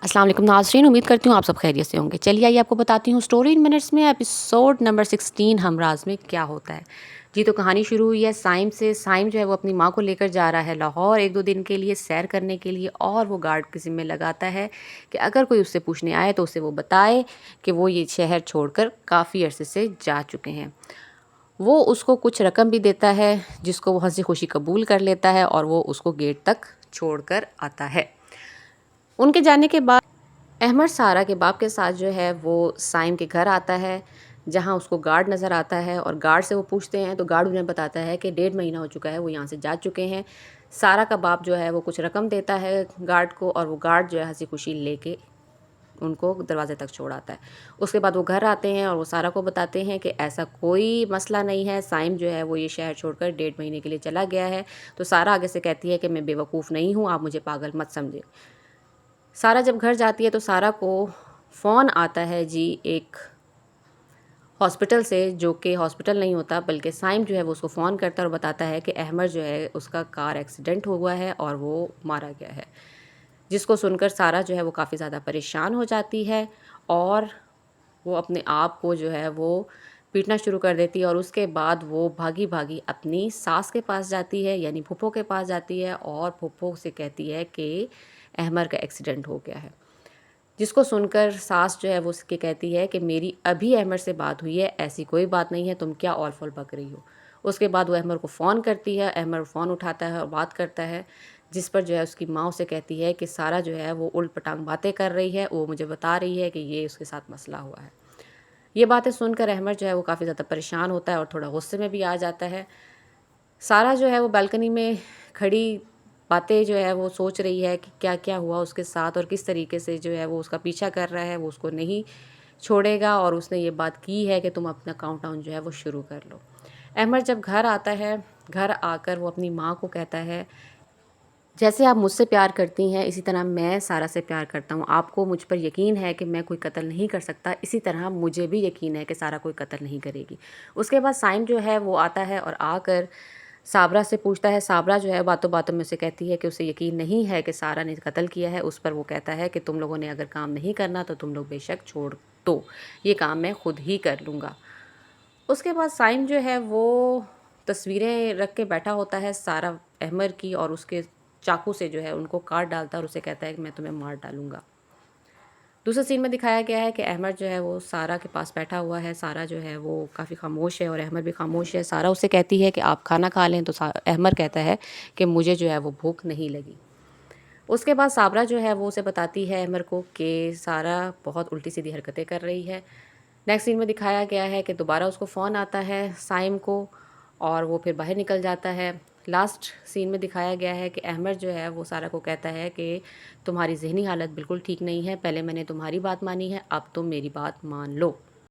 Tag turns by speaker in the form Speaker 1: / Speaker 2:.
Speaker 1: अस्सलाम वालेकुम नाज़रीन, उम्मीद करती हूँ आप सब खैरियत से होंगे। चलिए आइए आपको बताती हूँ स्टोरी इन मिनट्स में एपिसोड नंबर 16 हमराज़ में क्या होता है। जी तो कहानी शुरू हुई है साइम से। साइम जो है वो अपनी माँ को लेकर जा रहा है लाहौर 1-2 दिन के लिए सैर करने के लिए, और वो गार्ड के ज़िम्मे लगाता है कि अगर कोई उससे पूछने आए तो उसे वो बताए कि वो ये शहर छोड़कर काफ़ी अरसे से जा चुके हैं। वो उसको कुछ रकम भी देता है जिसको वो हँसी खुशी कबूल कर लेता है और वो उसको गेट तक छोड़कर आता है। उनके जाने के बाद अहमद सारा के बाप के साथ जो है वो साइम के घर आता है, जहाँ उसको गार्ड नज़र आता है और गार्ड से वो पूछते हैं तो गार्ड उन्हें बताता है कि 1.5 महीना हो चुका है वो यहाँ से जा चुके हैं। सारा का बाप जो है वो कुछ रकम देता है गार्ड को, और वो गार्ड जो है हंसी खुशी लेके उनको दरवाजे तक छोड़ आता है। उसके बाद वो घर आते हैं और वो सारा को बताते हैं कि ऐसा कोई मसला नहीं है, साइम जो है वो ये शहर छोड़कर 1.5 महीने के लिए चला गया है। तो सारा आगे से कहती है कि मैं बेवकूफ़ नहीं हूँ, आप मुझे पागल मत समझें। सारा जब घर जाती है तो सारा को फ़ोन आता है जी एक हॉस्पिटल से, जो कि हॉस्पिटल नहीं होता बल्कि साइम जो है वो उसको फ़ोन करता है और बताता है कि अहमद जो है उसका कार एक्सीडेंट हुआ है और वो मारा गया है। जिसको सुनकर सारा जो है वो काफ़ी ज़्यादा परेशान हो जाती है और वो अपने आप को जो है वो पीटना शुरू कर देती है, और उसके बाद वो भागी भागी अपनी सास के पास जाती है, यानी फूफो के पास जाती है, और फूफो से कहती है कि अहमद का एक्सीडेंट हो गया है। जिसको सुनकर सास जो है वो उसके कहती है कि मेरी अभी अहमद से बात हुई है, ऐसी कोई बात नहीं है, तुम क्या औल-फौल बक रही हो। उसके बाद वो अहमद को फ़ोन करती है, अहमद फ़ोन उठाता है और बात करता है, जिस पर जो है उसकी माँ उसे कहती है कि सारा जो है वो उलट-पटांग बातें कर रही है, वो मुझे बता रही है कि ये उसके साथ मसला हुआ है। ये बातें सुनकर अहमद जो है वो काफ़ी ज़्यादा परेशान होता है और थोड़ा गुस्से में भी आ जाता है। सारा जो है वो बालकनी में खड़ी बातें जो है वो सोच रही है कि क्या-क्या हुआ उसके साथ और किस तरीके से जो है वो उसका पीछा कर रहा है, वो उसको नहीं छोड़ेगा, और उसने ये बात की है कि तुम अपना काउंटडाउन जो है वो शुरू कर लो। अहमद जब घर आता है, घर आकर वो अपनी माँ को कहता है, जैसे आप मुझसे प्यार करती हैं इसी तरह मैं सारा से प्यार करता हूँ। आपको मुझ पर यकीन है कि मैं कोई कत्ल नहीं कर सकता, इसी तरह मुझे भी यकीन है कि सारा कोई कत्ल नहीं करेगी। उसके बाद साइम जो है वो आता है और आकर साबरा से पूछता है। साबरा जो है बातों-बातों में उसे कहती है कि उसे यकीन नहीं है कि सारा ने कत्ल किया है। उस पर वो कहता है कि तुम लोगों ने अगर काम नहीं करना तो तुम लोग बेशक छोड़ दो, ये काम मैं खुद ही कर लूँगा। उसके बाद साइम जो है वो तस्वीरें रख के बैठा होता है सारा अहमद की, और उसके चाकू से जो है उनको काट डालता है और उसे कहता है कि मैं तुम्हें मार डालूँगा। दूसरे सीन में दिखाया गया है कि अहमद जो है वो सारा के पास बैठा हुआ है। सारा जो है वो काफ़ी खामोश है और अहमद भी खामोश है। सारा उससे कहती है कि आप खाना खा लें, तो अहमद कहता है कि मुझे जो है वो भूख नहीं लगी। उसके बाद साबरा जो है वो उसे बताती है अहमद को कि सारा बहुत उल्टी-सीधी हरकतें कर रही है। नेक्स्ट सीन में दिखाया गया है कि दोबारा उसको फ़ोन आता है साइम को, और वो फिर बाहर निकल जाता है। लास्ट सीन में दिखाया गया है कि अहमद जो है वो सारा को कहता है कि तुम्हारी ज़हनी हालत बिल्कुल ठीक नहीं है, पहले मैंने तुम्हारी बात मानी है, अब तुम मेरी बात मान लो।